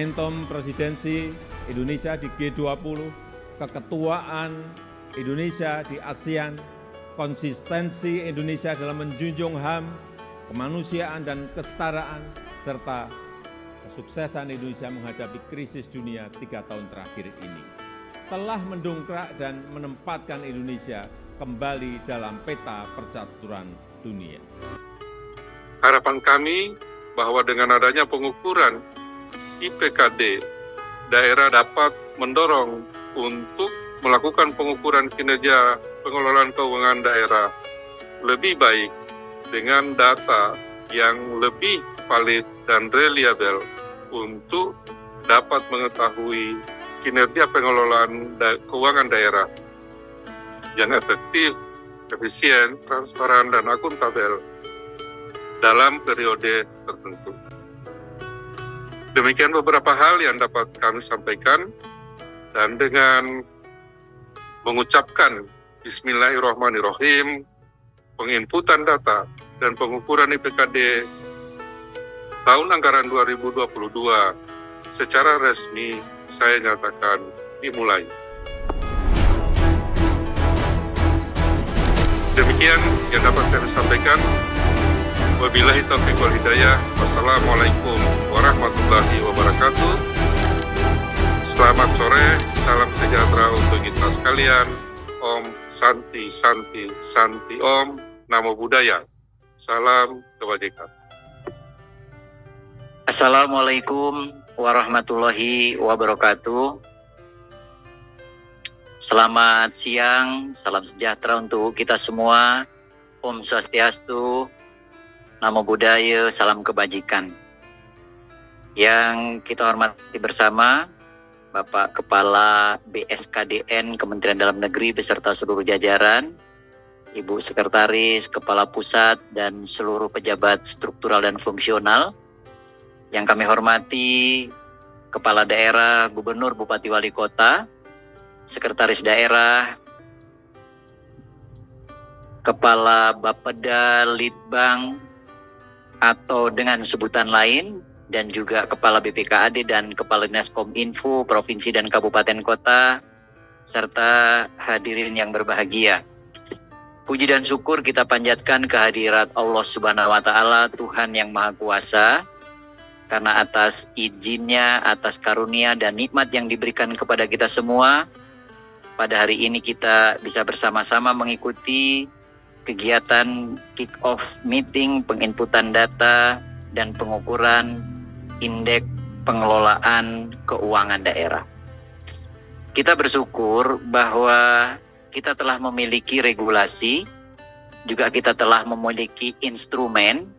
momentum presidensi Indonesia di G20, keketuaan Indonesia di ASEAN, konsistensi Indonesia dalam menjunjung HAM, kemanusiaan dan kesetaraan, serta kesuksesan Indonesia menghadapi krisis dunia 3 tahun terakhir ini telah mendongkrak dan menempatkan Indonesia kembali dalam peta percaturan dunia. Harapan kami bahwa dengan adanya pengukuran IPKD, daerah dapat mendorong untuk melakukan pengukuran kinerja pengelolaan keuangan daerah lebih baik dengan data yang lebih valid dan reliable untuk dapat mengetahui kinerja pengelolaan keuangan daerah yang efektif, efisien, transparan, dan akuntabel dalam periode tertentu. Demikian beberapa hal yang dapat kami sampaikan, dan dengan mengucapkan Bismillahirrahmanirrahim, penginputan data dan pengukuran IPKD tahun anggaran 2022 secara resmi saya nyatakan dimulai. Demikian yang dapat kami sampaikan. Wabillahi taufiq wal hidayah. Wassalamualaikum warahmatullahi wabarakatuh. Selamat sore, salam sejahtera untuk kita sekalian. Om Santi Santi Santi Om, Namo Buddhaya. Salam kebajikan. Assalamualaikum warahmatullahi wabarakatuh. Selamat siang, salam sejahtera untuk kita semua. Om Swastiastu, Namo Buddhaya, salam kebajikan. Yang kita hormati bersama Bapak Kepala BSKDN Kementerian Dalam Negeri beserta seluruh jajaran, Ibu Sekretaris, Kepala Pusat, dan seluruh pejabat struktural dan fungsional. Yang kami hormati Kepala Daerah, Gubernur, Bupati, Wali Kota, Sekretaris Daerah, Kepala Bapeda, Litbang, atau dengan sebutan lain, dan juga Kepala BPKAD dan Kepala Dinas Kominfo, Provinsi dan Kabupaten Kota, serta hadirin yang berbahagia. Puji dan syukur kita panjatkan kehadirat Allah Subhanahu wa Ta'ala, Tuhan yang Maha Kuasa, karena atas izinnya, atas karunia dan nikmat yang diberikan kepada kita semua, pada hari ini kita bisa bersama-sama mengikuti kegiatan kick-off meeting, penginputan data, dan pengukuran indeks pengelolaan keuangan daerah. Kita bersyukur bahwa kita telah memiliki regulasi, juga kita telah memiliki instrumen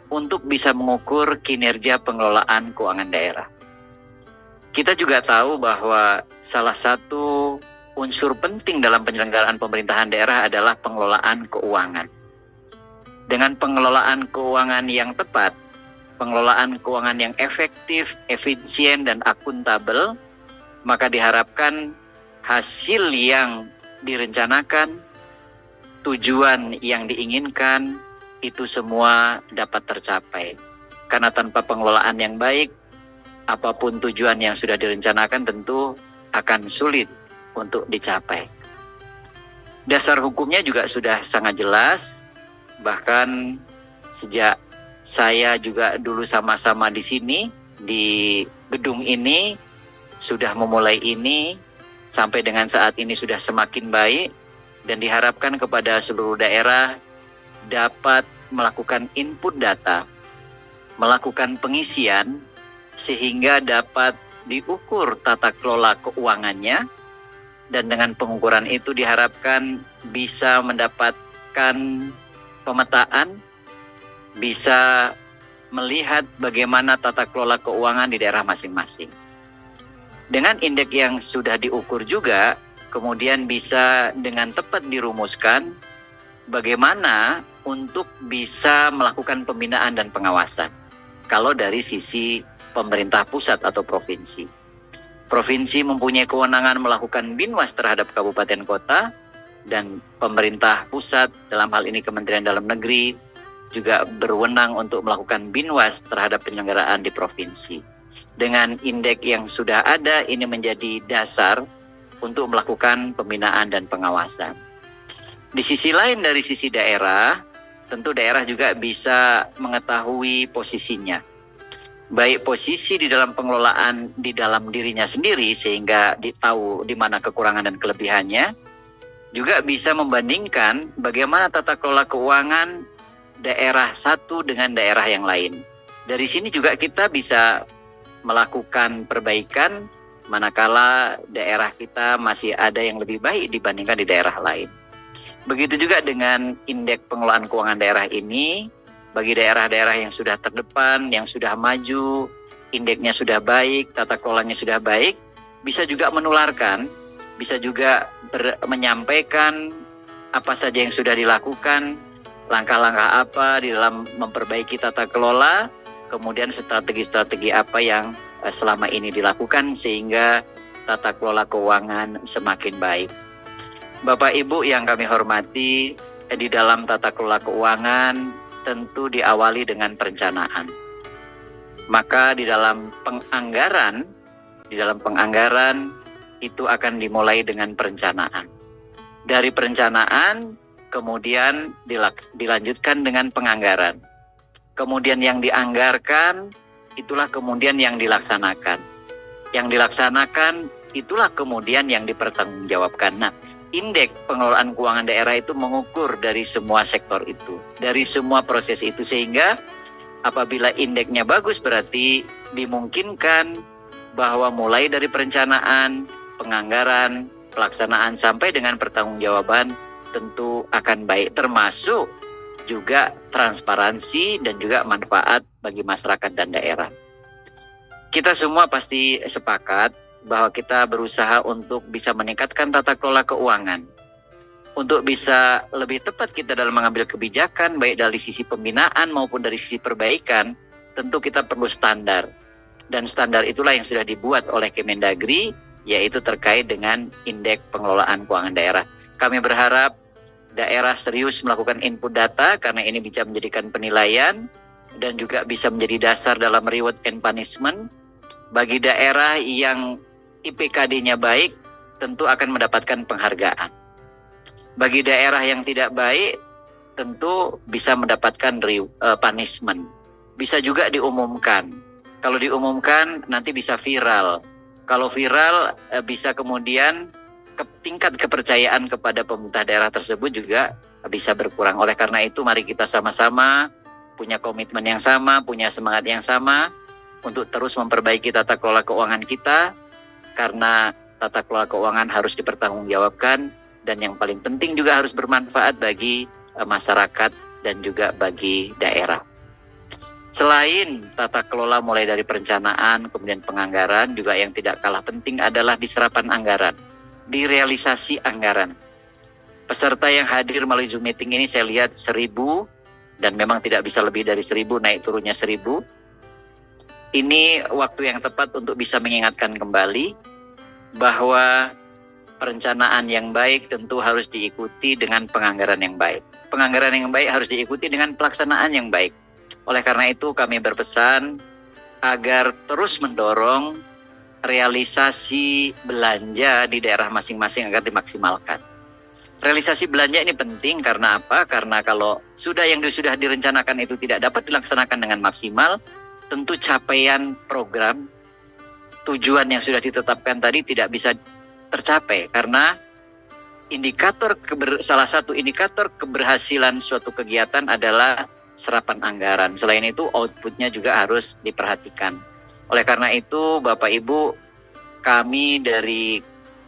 untuk bisa mengukur kinerja pengelolaan keuangan daerah. Kita juga tahu bahwa salah satu unsur penting dalam penyelenggaraan pemerintahan daerah adalah pengelolaan keuangan. Dengan pengelolaan keuangan yang tepat, pengelolaan keuangan yang efektif, efisien, dan akuntabel, maka diharapkan hasil yang direncanakan, tujuan yang diinginkan, itu semua dapat tercapai. Karena tanpa pengelolaan yang baik, apapun tujuan yang sudah direncanakan tentu akan sulit untuk dicapai. Dasar hukumnya juga sudah sangat jelas, bahkan sejak saya juga dulu sama-sama di sini, di gedung ini, sudah memulai ini, sampai dengan saat ini sudah semakin baik, dan diharapkan kepada seluruh daerah dapat melakukan input data, melakukan pengisian, sehingga dapat diukur tata kelola keuangannya, dan dengan pengukuran itu diharapkan bisa mendapatkan pemetaan, bisa melihat bagaimana tata kelola keuangan di daerah masing-masing. Dengan indeks yang sudah diukur juga, kemudian bisa dengan tepat dirumuskan bagaimana untuk bisa melakukan pembinaan dan pengawasan. Kalau dari sisi pemerintah pusat atau provinsi. Provinsi mempunyai kewenangan melakukan binwas terhadap kabupaten kota, dan pemerintah pusat dalam hal ini Kementerian Dalam Negeri juga berwenang untuk melakukan binwas terhadap penyelenggaraan di provinsi. Dengan indeks yang sudah ada, ini menjadi dasar untuk melakukan pembinaan dan pengawasan. Di sisi lain, dari sisi daerah, tentu daerah juga bisa mengetahui posisinya. Baik posisi di dalam pengelolaan di dalam dirinya sendiri sehingga tahu di mana kekurangan dan kelebihannya, juga bisa membandingkan bagaimana tata kelola keuangan daerah satu dengan daerah yang lain. Dari sini juga kita bisa melakukan perbaikan manakala daerah kita masih ada yang lebih baik dibandingkan di daerah lain. Begitu juga dengan indeks pengelolaan keuangan daerah ini, bagi daerah-daerah yang sudah terdepan, yang sudah maju, indeksnya sudah baik, tata kelolanya sudah baik, bisa juga menularkan, bisa juga menyampaikan apa saja yang sudah dilakukan, langkah-langkah apa di dalam memperbaiki tata kelola, kemudian strategi-strategi apa yang selama ini dilakukan sehingga tata kelola keuangan semakin baik. Bapak Ibu yang kami hormati, di dalam tata kelola keuangan tentu diawali dengan perencanaan. Maka di dalam penganggaran itu akan dimulai dengan perencanaan. Dari perencanaan kemudian dilanjutkan dengan penganggaran. Kemudian yang dianggarkan itulah kemudian yang dilaksanakan. Yang dilaksanakan itulah kemudian yang dipertanggungjawabkan. Nah, indeks pengelolaan keuangan daerah itu mengukur dari semua sektor itu, dari semua proses itu, sehingga apabila indeksnya bagus berarti dimungkinkan bahwa mulai dari perencanaan, penganggaran, pelaksanaan sampai dengan pertanggungjawaban tentu akan baik, termasuk juga transparansi dan juga manfaat bagi masyarakat dan daerah. Kita semua pasti sepakat bahwa kita berusaha untuk bisa meningkatkan tata kelola keuangan. Untuk bisa lebih tepat kita dalam mengambil kebijakan, baik dari sisi pembinaan maupun dari sisi perbaikan, tentu kita perlu standar. Dan standar itulah yang sudah dibuat oleh Kemendagri, yaitu terkait dengan indeks pengelolaan keuangan daerah. Kami berharap daerah serius melakukan input data karena ini bisa menjadikan penilaian dan juga bisa menjadi dasar dalam reward and punishment. Bagi daerah yang IPKD-nya baik, tentu akan mendapatkan penghargaan. Bagi daerah yang tidak baik, tentu bisa mendapatkan punishment. Bisa juga diumumkan. Kalau diumumkan, nanti bisa viral. Kalau viral, bisa kemudian tingkat kepercayaan kepada pemerintah daerah tersebut juga bisa berkurang. Oleh karena itu, mari kita sama-sama punya komitmen yang sama, punya semangat yang sama untuk terus memperbaiki tata kelola keuangan kita, karena tata kelola keuangan harus dipertanggungjawabkan dan yang paling penting juga harus bermanfaat bagi masyarakat dan juga bagi daerah. Selain tata kelola mulai dari perencanaan, kemudian penganggaran, juga yang tidak kalah penting adalah di serapan anggaran, di realisasi anggaran. Peserta yang hadir melalui Zoom meeting ini saya lihat 1.000 dan memang tidak bisa lebih dari 1.000, naik turunnya 1.000. Ini waktu yang tepat untuk bisa mengingatkan kembali bahwa perencanaan yang baik tentu harus diikuti dengan penganggaran yang baik. Penganggaran yang baik harus diikuti dengan pelaksanaan yang baik. Oleh karena itu kami berpesan agar terus mendorong realisasi belanja di daerah masing-masing agar dimaksimalkan. Realisasi belanja ini penting karena apa? Karena kalau sudah direncanakan itu tidak dapat dilaksanakan dengan maksimal, tentu capaian program, tujuan yang sudah ditetapkan tadi tidak bisa tercapai karena salah satu indikator keberhasilan suatu kegiatan adalah serapan anggaran. Selain itu outputnya juga harus diperhatikan. Oleh karena itu Bapak Ibu, kami dari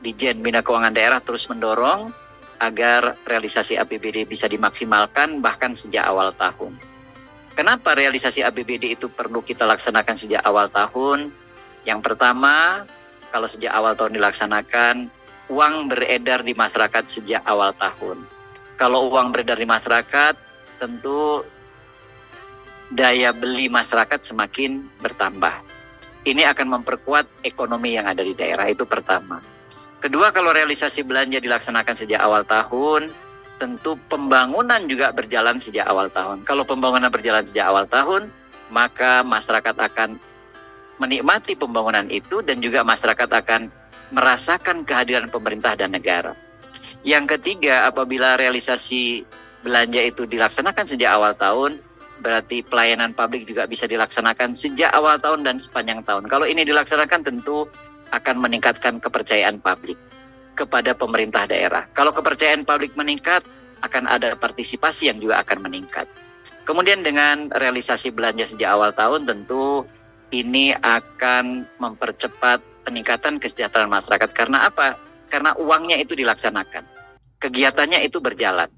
Dijen Bina Keuangan Daerah terus mendorong agar realisasi APBD bisa dimaksimalkan bahkan sejak awal tahun. Kenapa realisasi APBD itu perlu kita laksanakan sejak awal tahun? Yang pertama, kalau sejak awal tahun dilaksanakan, uang beredar di masyarakat sejak awal tahun. Kalau uang beredar di masyarakat, tentu daya beli masyarakat semakin bertambah. Ini akan memperkuat ekonomi yang ada di daerah, itu pertama. Kedua, kalau realisasi belanja dilaksanakan sejak awal tahun, tentu pembangunan juga berjalan sejak awal tahun. Kalau pembangunan berjalan sejak awal tahun, maka masyarakat akan menikmati pembangunan itu dan juga masyarakat akan merasakan kehadiran pemerintah dan negara. Yang ketiga, apabila realisasi belanja itu dilaksanakan sejak awal tahun, berarti pelayanan publik juga bisa dilaksanakan sejak awal tahun dan sepanjang tahun. Kalau ini dilaksanakan tentu akan meningkatkan kepercayaan publik kepada pemerintah daerah. Kalau kepercayaan publik meningkat, akan ada partisipasi yang juga akan meningkat. Kemudian dengan realisasi belanja sejak awal tahun tentu ini akan mempercepat peningkatan kesejahteraan masyarakat. Karena apa? Karena uangnya itu dilaksanakan. Kegiatannya itu berjalan.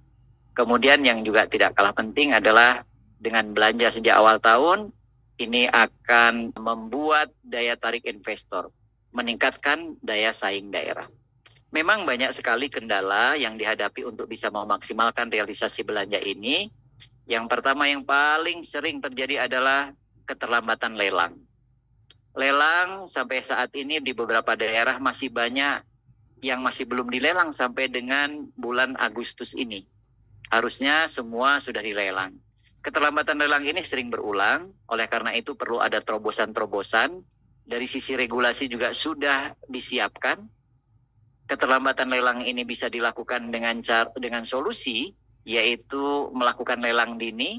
Kemudian yang juga tidak kalah penting adalah dengan belanja sejak awal tahun, ini akan membuat daya tarik investor, meningkatkan daya saing daerah. Memang banyak sekali kendala yang dihadapi untuk bisa memaksimalkan realisasi belanja ini. Yang pertama yang paling sering terjadi adalah keterlambatan lelang. Lelang sampai saat ini di beberapa daerah masih banyak yang masih belum dilelang sampai dengan bulan Agustus ini. Harusnya semua sudah dilelang. Keterlambatan lelang ini sering berulang, oleh karena itu perlu ada terobosan-terobosan. Dari sisi regulasi juga sudah disiapkan. Keterlambatan lelang ini bisa dilakukan dengan solusi, yaitu melakukan lelang dini.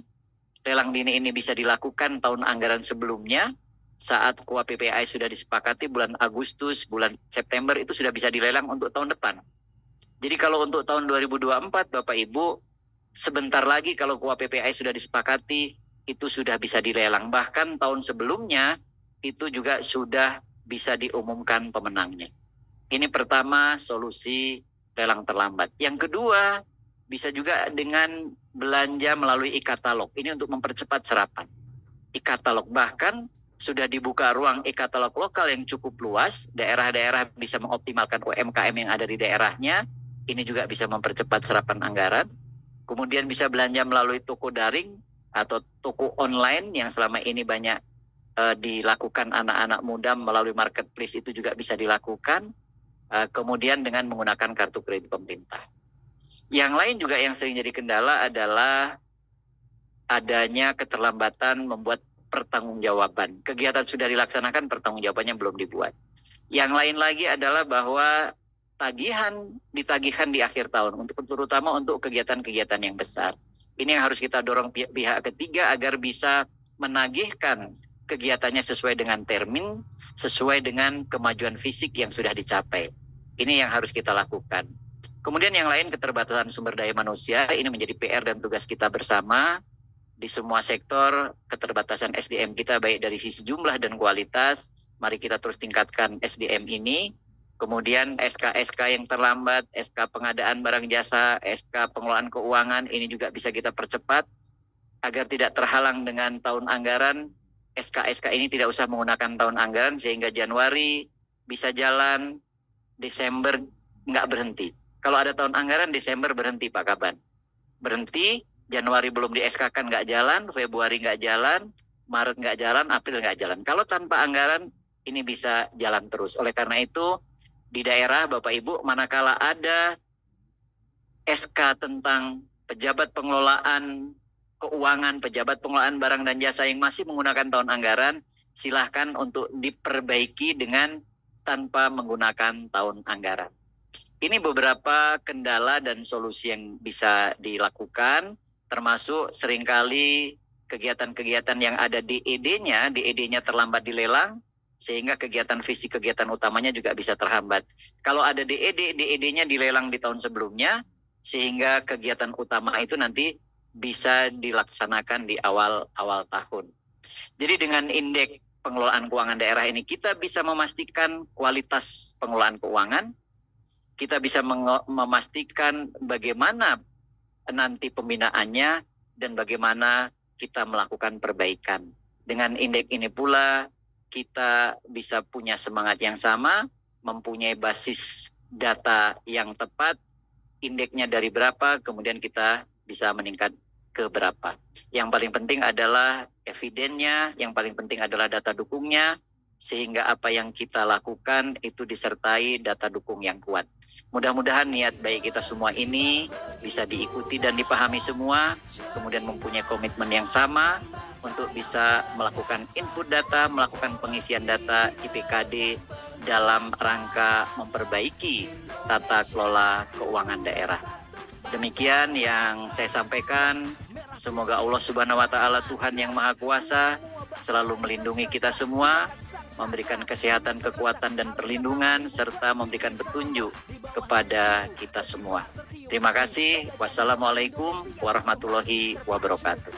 Lelang dini ini bisa dilakukan tahun anggaran sebelumnya, saat KUA PPAI sudah disepakati bulan Agustus, bulan September itu sudah bisa dilelang untuk tahun depan. Jadi kalau untuk tahun 2024, Bapak Ibu, sebentar lagi kalau KUA PPAI sudah disepakati, itu sudah bisa dilelang. Bahkan tahun sebelumnya, itu juga sudah bisa diumumkan pemenangnya. Ini pertama, solusi lelang terlambat. Yang kedua, bisa juga dengan belanja melalui e-katalog. Ini untuk mempercepat serapan. E-katalog bahkan sudah dibuka ruang e-katalog lokal yang cukup luas. Daerah-daerah bisa mengoptimalkan UMKM yang ada di daerahnya. Ini juga bisa mempercepat serapan anggaran. Kemudian bisa belanja melalui toko daring atau toko online yang selama ini banyak dilakukan anak-anak muda melalui marketplace, itu juga bisa dilakukan. Kemudian dengan menggunakan kartu kredit pemerintah. Yang lain juga yang sering jadi kendala adalah adanya keterlambatan membuat pertanggungjawaban. Kegiatan sudah dilaksanakan, pertanggungjawabannya belum dibuat. Yang lain lagi adalah bahwa ditagihkan di akhir tahun, terutama untuk kegiatan-kegiatan yang besar. Ini yang harus kita dorong pihak ketiga agar bisa menagihkan kegiatannya sesuai dengan termin, sesuai dengan kemajuan fisik yang sudah dicapai. Ini yang harus kita lakukan. Kemudian yang lain, keterbatasan sumber daya manusia, ini menjadi PR dan tugas kita bersama. Di semua sektor, keterbatasan SDM kita baik dari sisi jumlah dan kualitas, mari kita terus tingkatkan SDM ini. Kemudian SK-SK yang terlambat, SK pengadaan barang jasa, SK pengelolaan keuangan, ini juga bisa kita percepat agar tidak terhalang dengan tahun anggaran. SK-SK ini tidak usah menggunakan tahun anggaran sehingga Januari bisa jalan, Desember nggak berhenti. Kalau ada tahun anggaran, Desember berhenti Pak Kaban. Berhenti, Januari belum di SK-kan nggak jalan, Februari nggak jalan, Maret nggak jalan, April nggak jalan. Kalau tanpa anggaran, ini bisa jalan terus. Oleh karena itu, di daerah Bapak Ibu, manakala ada SK tentang pejabat pengelolaan keuangan, pejabat pengelolaan barang dan jasa yang masih menggunakan tahun anggaran, silahkan untuk diperbaiki dengan tanpa menggunakan tahun anggaran. Ini beberapa kendala dan solusi yang bisa dilakukan, termasuk seringkali kegiatan-kegiatan yang ada di ED-nya terlambat dilelang, sehingga kegiatan fisik, kegiatan utamanya juga bisa terhambat. Kalau ada DED-nya dilelang di tahun sebelumnya, sehingga kegiatan utama itu nanti bisa dilaksanakan di awal tahun. Jadi dengan indeks pengelolaan keuangan daerah ini, kita bisa memastikan kualitas pengelolaan keuangan, kita bisa memastikan bagaimana nanti pembinaannya, dan bagaimana kita melakukan perbaikan. Dengan indeks ini pula, kita bisa punya semangat yang sama, mempunyai basis data yang tepat, indeksnya dari berapa, kemudian kita bisa meningkat ke berapa. Yang paling penting adalah evidennya, yang paling penting adalah data dukungnya, sehingga apa yang kita lakukan itu disertai data dukung yang kuat. Mudah-mudahan niat baik kita semua ini bisa diikuti dan dipahami semua, kemudian mempunyai komitmen yang sama untuk bisa melakukan input data, melakukan pengisian data IPKD dalam rangka memperbaiki tata kelola keuangan daerah. Demikian yang saya sampaikan. Semoga Allah Subhanahu wa Ta'ala, Tuhan yang Maha Kuasa, selalu melindungi kita semua, memberikan kesehatan, kekuatan, dan perlindungan, serta memberikan petunjuk kepada kita semua. Terima kasih. Wassalamualaikum warahmatullahi wabarakatuh.